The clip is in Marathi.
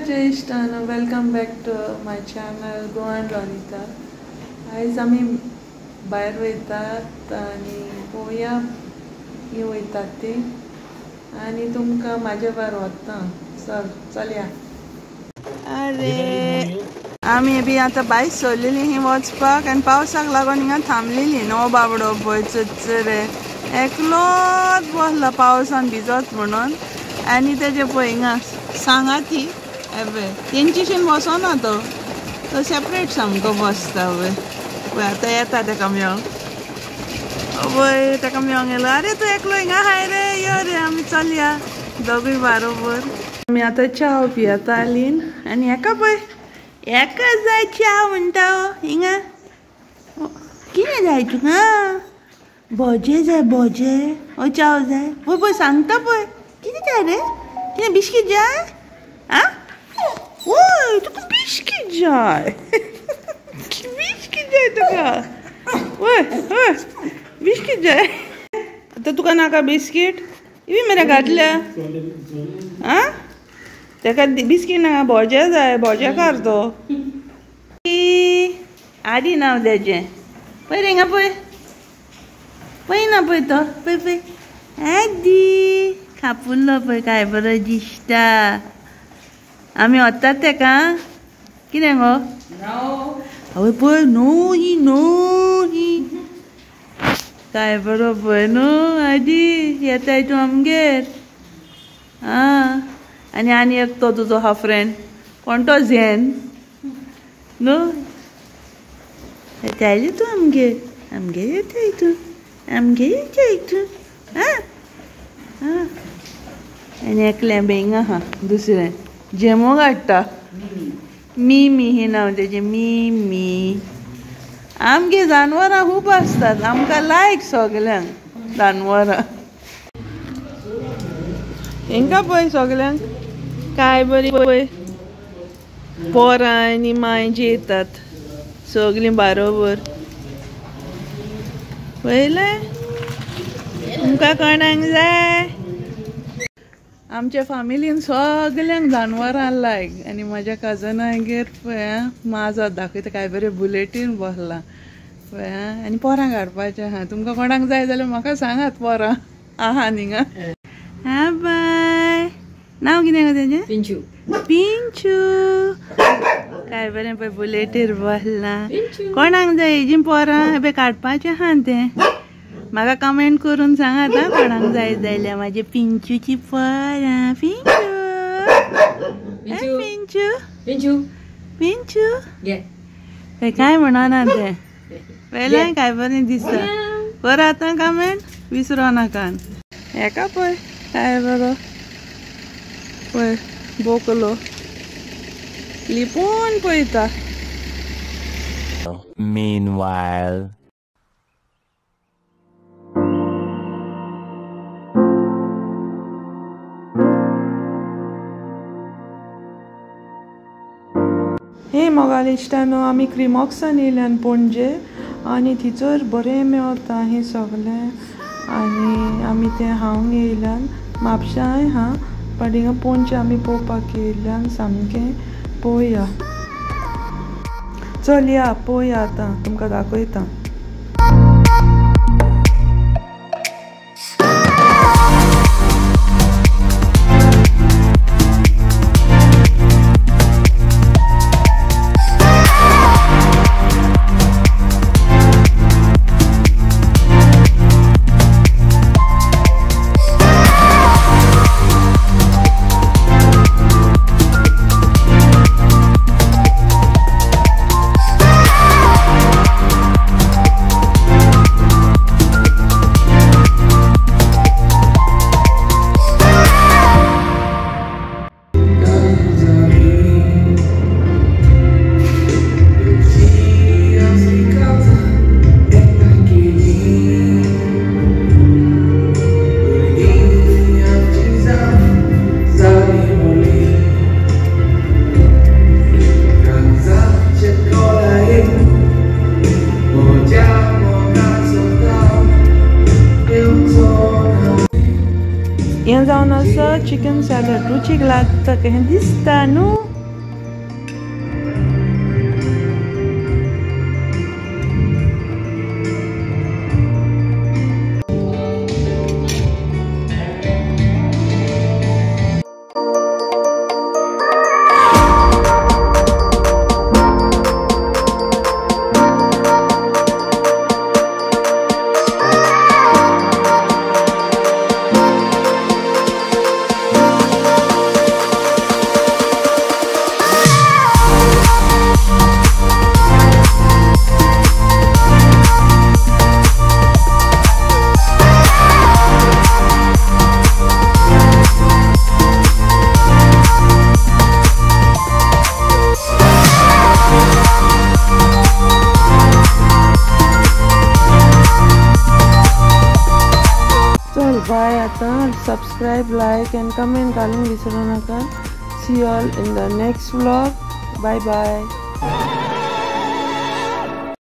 जय इश्टानो welcome back to my channel Goan Lolita. आयज आमी भायर वयतात आनी पळोवया ही वयतात ती आनी तुमकां म्हाजे भायर व्हरता. चलया. अरे आमी बी आतां भायर सरलेली ही वचपाक आनी पावसाक लागून हिंगा थांबलेली न्हू बाबडो पळय चरे एकलोच बसला पावसान भिजत म्हणून. आनी तेजे पळय हिंगा सांगाती एबे तेंचीशीन बसोना तो सेपरेट सामको बसता पळय आतां येता ताका मेळोंक पळय ताका मेळोंक येयलो. अरे तूं एकलो हिंगा हाय रे यो रे आमी चलया दोगूय बारोबर. आमी आतां च्या पियेता आलीन आनी हेका पळय हेका जाय च्या म्हणटा हिंगा कितें जाय तुका भजे जाय भजे ओ च्या जाय पळय पळय सांगता पळय कितें जाय रे कितें बिस्कीट जाय आ ओय तुका बिस्कीट जाय बिस्कीट जाय तुका ओय ओय बिस्कीट जाय आतां तुका नाका बिस्कीट इवी मेरे घातल्या आ ताका बिस्कीट नाका भोजे जाय भोजे कर तो आडी नांव तेजें पळय रे हिंगा पळय पळय ना पळय तो पळय पळय आदी खापुल्लो पळय काय बरो दिसता. आमी वतात तेका कितें गो आवय पळय नो ही काय बरो पळय न्हू आदी येताय तूं आमगेर आं आनी एक तो तुजो हा फ्रेंड कोण तो झेन न्हू येताय तूं आमगेर येताय तूं आं आं आनी एकलें बेंगा हा दुसरें जेमो काडटा मिमी ही नांव तेजें मिमी. आमगे जानवरां खूब आसतात आमकां लायक सगल्यांक जानवरां. हेंका पळय सगल्यांक काय बरी पळय पोरां आनी माय जेयतात सगलीं बारोबर पळयलें. तुमकां कोणाक जाय आमच्या फॅमिलीन सगल्यांक जानवरां लायक आनी म्हाज्या कजनागेर पळय माजर दाखयता काय बरें बुलेटीन बसला पळय आनी पोरां काडपाचें आहा. तुमकां कोणाक जाय जाल्यार म्हाका सांगात पोरां आहा हिंगा. हा बाय नांव कितें गो तेजें पिंचू काय बरें पळय बुलेटीर बसला. कोणाक जाय हेजीं पोरां हेबे काडपाचें आहा तें म्हाका कमेंट करून सांगात हा कोणाक जाय जाल्यार म्हाजे पिंचूची पोरां. पिंचू पिंचू पिंचू पिंचू काय म्हणना ते पयलें काय बरें दिसता. कर आतां कमेंट विसरो नाका. हेका पळय काय बरो पळय बोकलो लिपोवन पळयता. Meanwhile. हे मोगाल इश्टानो आमी क्रिमॉक्सान येयल्यान पणजे आनी थिचर बरें मेवता हें सगलें आनी आमी तें हांग येयल्यान म्हापशांय हा पण हिंगा पणजे आमी पळोवपाक येयल्यान सामकें पळोवया. चल या पळोवया आतां तुमकां दाखयता. हें जावन आसा चिकन सॅलड रुचीक लागता कहें दिसता न्हू. बाय आता. सबस्क्राईब, लाईक अँड कमेंट घालून विसरू नका. See all in the next vlog. Bye bye.